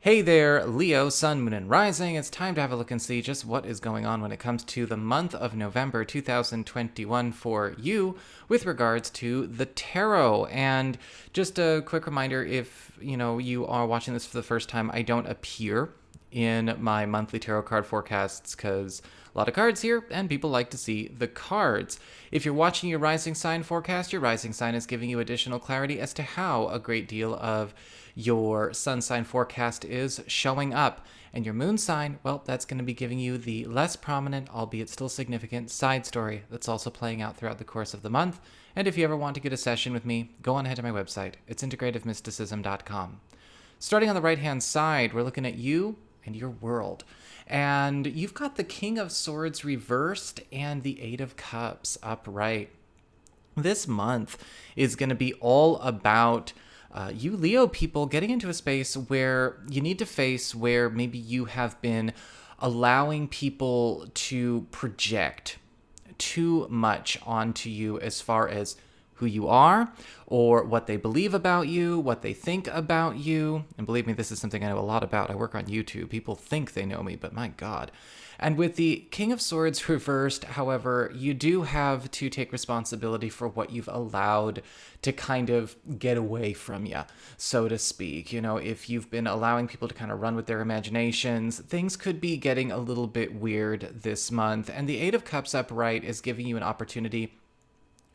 Hey there, Leo, Sun, Moon, and Rising. It's time to have a look and see just what is going on when it comes to the month of November 2021 for you with regards to the tarot. And just a quick reminder, if you are watching this for the first time, I don't appear in my monthly tarot card forecasts because a lot of cards here and people like to see the cards. If you're watching your rising sign forecast, your rising sign is giving you additional clarity as to how a great deal of your sun sign forecast is showing up. And your moon sign, well, that's going to be giving you the less prominent, albeit still significant, side story that's also playing out throughout the course of the month. And if you ever want to get a session with me, go on ahead to my website. It's integrativemysticism.com. Starting on the right-hand side, we're looking at you and your world. And you've got the King of Swords reversed and the Eight of Cups upright. This month is going to be all about you Leo people getting into a space where you need to face where maybe you have been allowing people to project too much onto you as far as who you are or what they believe about you, what they think about you. And believe me, this is something I know a lot about. I work on YouTube. People think they know me, but my God. And with the King of Swords reversed, however, you do have to take responsibility for what you've allowed to kind of get away from you, so to speak. You know, if you've been allowing people to kind of run with their imaginations, things could be getting a little bit weird this month. And the Eight of Cups upright is giving you an opportunity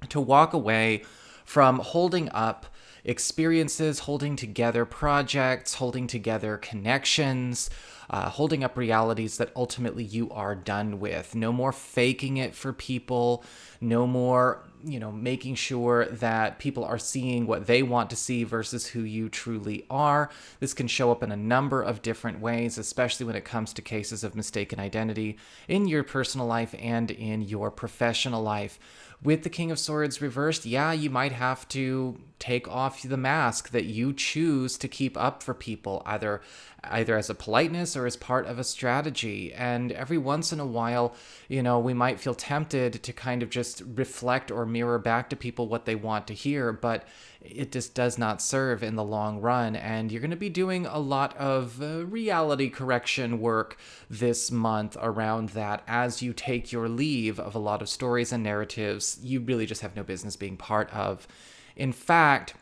to walk away from holding up experiences, holding together projects, holding together connections, holding up realities that ultimately you are done with. No more faking it for people. No more, making sure that people are seeing what they want to see versus who you truly are. This can show up in a number of different ways, especially when it comes to cases of mistaken identity in your personal life and in your professional life. With the King of Swords reversed, you might have to take off the mask that you choose to keep up for people, either as a politeness or as part of a strategy. And every once in a while, we might feel tempted to kind of just reflect or mirror back to people what they want to hear, but it just does not serve in the long run. And you're going to be doing a lot of reality correction work this month around that as you take your leave of a lot of stories and narratives you really just have no business being part of. In fact,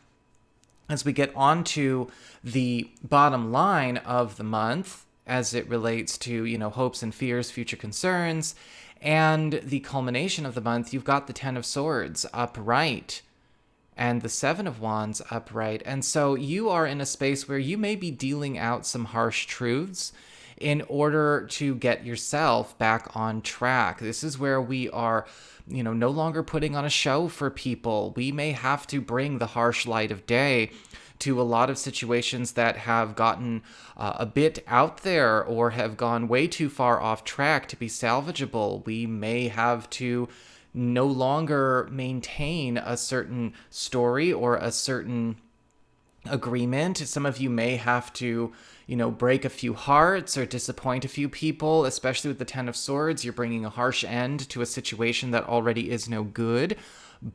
as we get on to the bottom line of the month, as it relates to, hopes and fears, future concerns, and the culmination of the month, you've got the Ten of Swords upright and the Seven of Wands upright. And so you are in a space where you may be dealing out some harsh truths in order to get yourself back on track. This is where we are, no longer putting on a show for people. We may have to bring the harsh light of day to a lot of situations that have gotten a bit out there or have gone way too far off track to be salvageable. We may have to no longer maintain a certain story or a certain agreement. Some of you may have to, break a few hearts or disappoint a few people, especially with the Ten of Swords. You're bringing a harsh end to a situation that already is no good.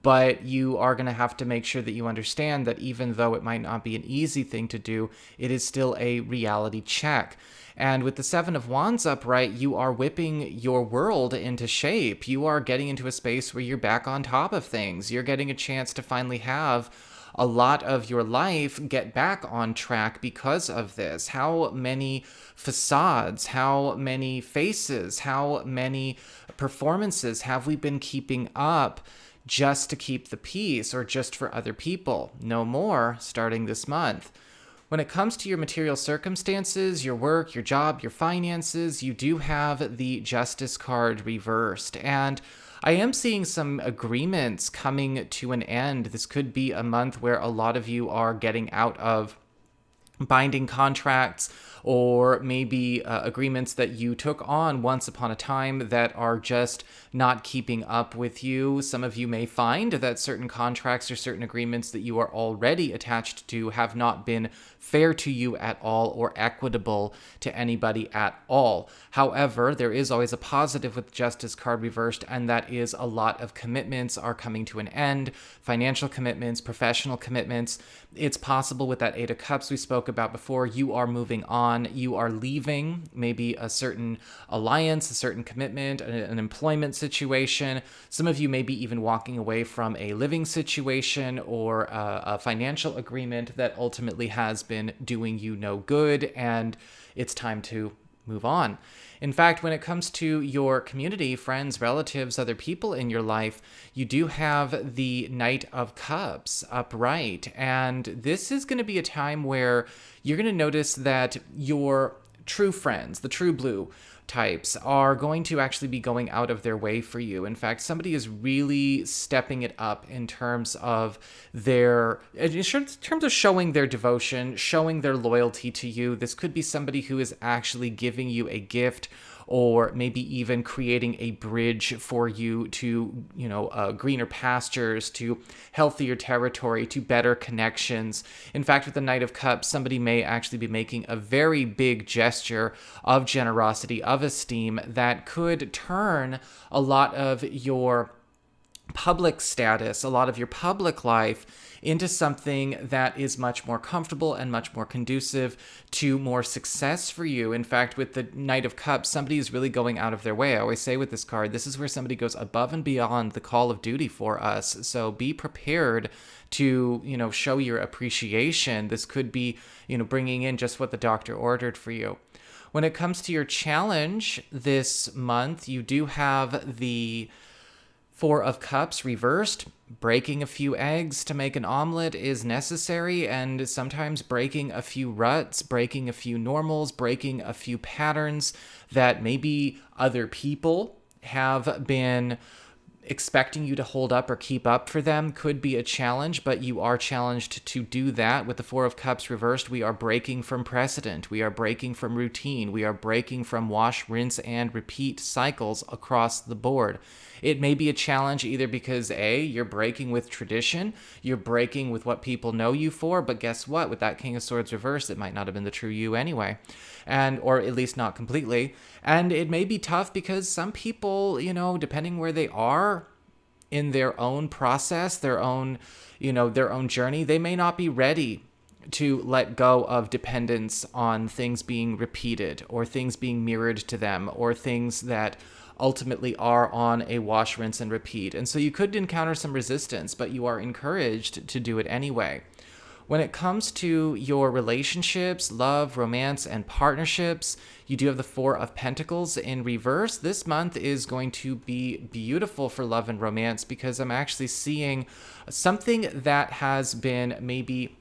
But you are going to have to make sure that you understand that even though it might not be an easy thing to do, it is still a reality check. And with the Seven of Wands upright, you are whipping your world into shape. You are getting into a space where you're back on top of things. You're getting a chance to finally have a lot of your life get back on track because of this. How many facades, how many faces, how many performances have we been keeping up just to keep the peace or just for other people? No more starting this month. When it comes to your material circumstances, your work, your job, your finances, you do have the Justice card reversed. And I am seeing some agreements coming to an end. This could be a month where a lot of you are getting out of binding contracts or maybe agreements that you took on once upon a time that are just not keeping up with you. Some of you may find that certain contracts or certain agreements that you are already attached to have not been fair to you at all or equitable to anybody at all. However, there is always a positive with Justice card reversed, and that is a lot of commitments are coming to an end, financial commitments, professional commitments. It's possible with that Eight of Cups we spoke spoke about before, you are moving on. You are leaving maybe a certain alliance, a certain commitment, an employment situation. Some of you may be even walking away from a living situation or a financial agreement that ultimately has been doing you no good, and it's time to move on. In fact, when it comes to your community, friends, relatives, other people in your life, you do have the Knight of Cups upright. And this is going to be a time where you're going to notice that your true friends, the true blue types, are going to actually be going out of their way for you. In fact, somebody is really stepping it up in terms of showing their devotion, showing their loyalty to you. This could be somebody who is actually giving you a gift, or maybe even creating a bridge for you to, greener pastures, to healthier territory, to better connections. In fact, with the Knight of Cups, somebody may actually be making a very big gesture of generosity, of esteem, that could turn a lot of your public status, a lot of your public life, into something that is much more comfortable and much more conducive to more success for you. In fact, with the Knight of Cups, somebody is really going out of their way. I always say with this card, this is where somebody goes above and beyond the call of duty for us. So be prepared to, show your appreciation. This could be, bringing in just what the doctor ordered for you. When it comes to your challenge this month, you do have the Four of Cups reversed. Breaking a few eggs to make an omelet is necessary, and sometimes breaking a few ruts, breaking a few normals, breaking a few patterns that maybe other people have been expecting you to hold up or keep up for them could be a challenge, but you are challenged to do that. With the Four of Cups reversed, we are breaking from precedent. We are breaking from routine. We are breaking from wash, rinse, and repeat cycles across the board. It may be a challenge either because A, you're breaking with tradition, you're breaking with what people know you for, but guess what? With that King of Swords reversed, it might not have been the true you anyway, or at least not completely. And it may be tough because some people, depending where they are in their own process, their own journey, they may not be ready to let go of dependence on things being repeated or things being mirrored to them or things that ultimately are on a wash, rinse, and repeat. And so you could encounter some resistance, but you are encouraged to do it anyway. When it comes to your relationships, love, romance, and partnerships, you do have the Four of Pentacles in reverse. This month is going to be beautiful for love and romance because I'm actually seeing something that has been maybe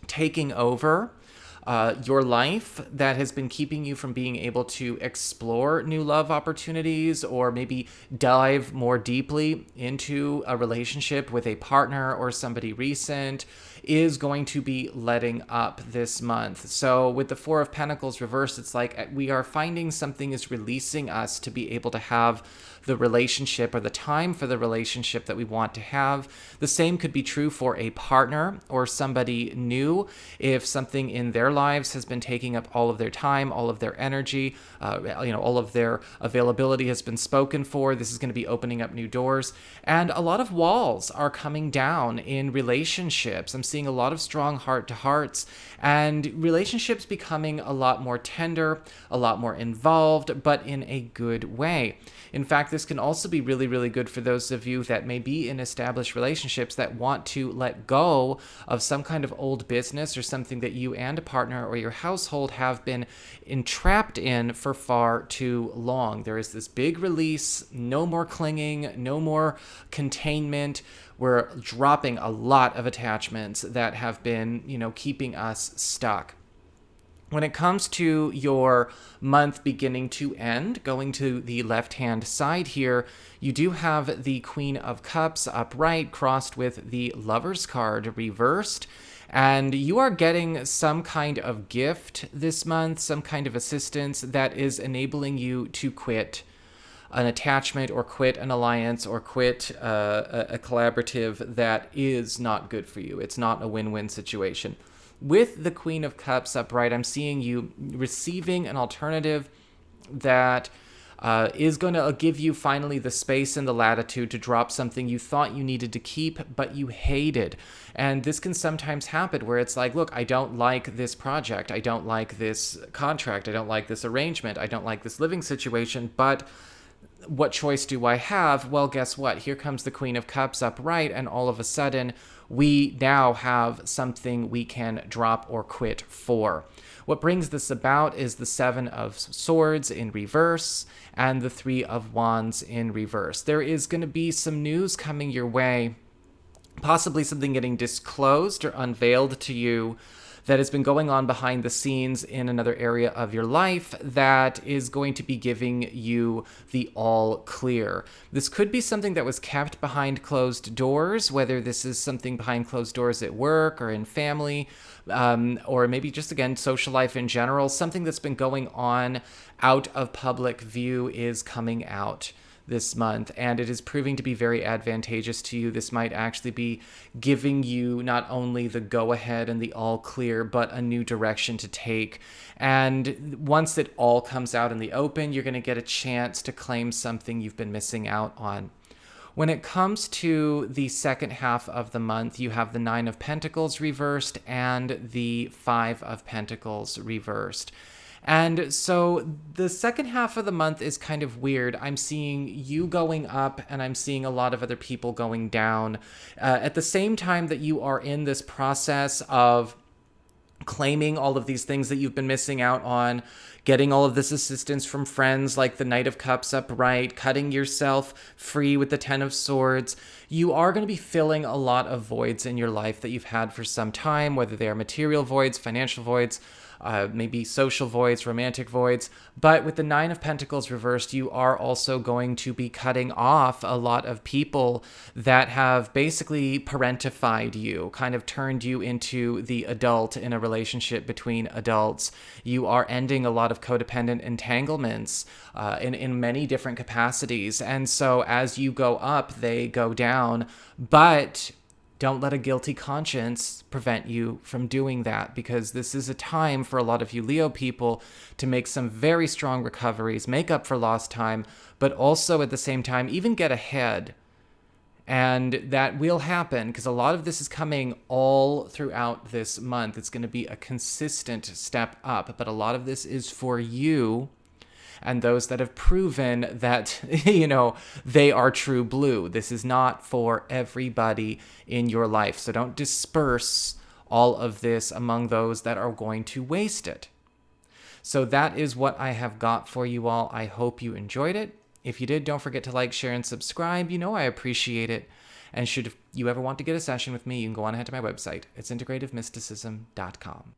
taking over your life, that has been keeping you from being able to explore new love opportunities or maybe dive more deeply into a relationship with a partner or somebody recent, is going to be letting up this month. So with the Four of Pentacles reversed, it's like we are finding something is releasing us to be able to have the relationship or the time for the relationship that we want to have. The same could be true for a partner or somebody new. If something in their lives has been taking up all of their time, all of their energy, all of their availability has been spoken for, this is going to be opening up new doors. And a lot of walls are coming down in relationships. I'm seeing a lot of strong heart-to-hearts and relationships becoming a lot more tender, a lot more involved, but in a good way. In fact, this can also be really, really good for those of you that may be in established relationships that want to let go of some kind of old business or something that you and a partner or your household have been entrapped in for far too long. There is this big release, no more clinging, no more containment. We're dropping a lot of attachments that have been, keeping us stuck. When it comes to your month beginning to end, going to the left-hand side here, you do have the Queen of Cups upright, crossed with the Lover's card reversed. And you are getting some kind of gift this month, some kind of assistance that is enabling you to quit an attachment or quit an alliance or quit a collaborative that is not good for you. It's not a win-win situation. With the Queen of Cups upright, I'm seeing you receiving an alternative that is going to give you finally the space and the latitude to drop something you thought you needed to keep, but you hated. And this can sometimes happen where it's like, look, I don't like this project. I don't like this contract. I don't like this arrangement. I don't like this living situation, but what choice do I have? Well, guess what? Here comes the Queen of Cups upright, and all of a sudden, we now have something we can drop or quit for. What brings this about is the Seven of Swords in reverse and the Three of Wands in reverse. There is going to be some news coming your way, possibly something getting disclosed or unveiled to you that has been going on behind the scenes in another area of your life that is going to be giving you the all clear. This could be something that was kept behind closed doors, whether this is something behind closed doors at work or in family, or maybe just, again, social life in general. Something that's been going on out of public view is coming out this month, and it is proving to be very advantageous to you. This might actually be giving you not only the go-ahead and the all clear, but a new direction to take. And once it all comes out in the open, you're going to get a chance to claim something you've been missing out on. When it comes to the second half of the month, you have the Nine of Pentacles reversed and the Five of Pentacles reversed. And so the second half of the month is kind of weird. I'm seeing you going up and I'm seeing a lot of other people going down. At the same time that you are in this process of claiming all of these things that you've been missing out on, getting all of this assistance from friends like the Knight of Cups upright, cutting yourself free with the Ten of Swords, you are going to be filling a lot of voids in your life that you've had for some time, whether they are material voids, financial voids, maybe social voids, romantic voids. But with the Nine of Pentacles reversed, you are also going to be cutting off a lot of people that have basically parentified you, kind of turned you into the adult in a relationship between adults. You are ending a lot of codependent entanglements in many different capacities. And so as you go up, they go down. But don't let a guilty conscience prevent you from doing that, because this is a time for a lot of you Leo people to make some very strong recoveries, make up for lost time, but also at the same time, even get ahead. And that will happen because a lot of this is coming all throughout this month. It's going to be a consistent step up, but a lot of this is for you and those that have proven that, they are true blue. This is not for everybody in your life. So don't disperse all of this among those that are going to waste it. So that is what I have got for you all. I hope you enjoyed it. If you did, don't forget to like, share, and subscribe. I appreciate it. And should you ever want to get a session with me, you can go on ahead to my website. It's integrativemysticism.com.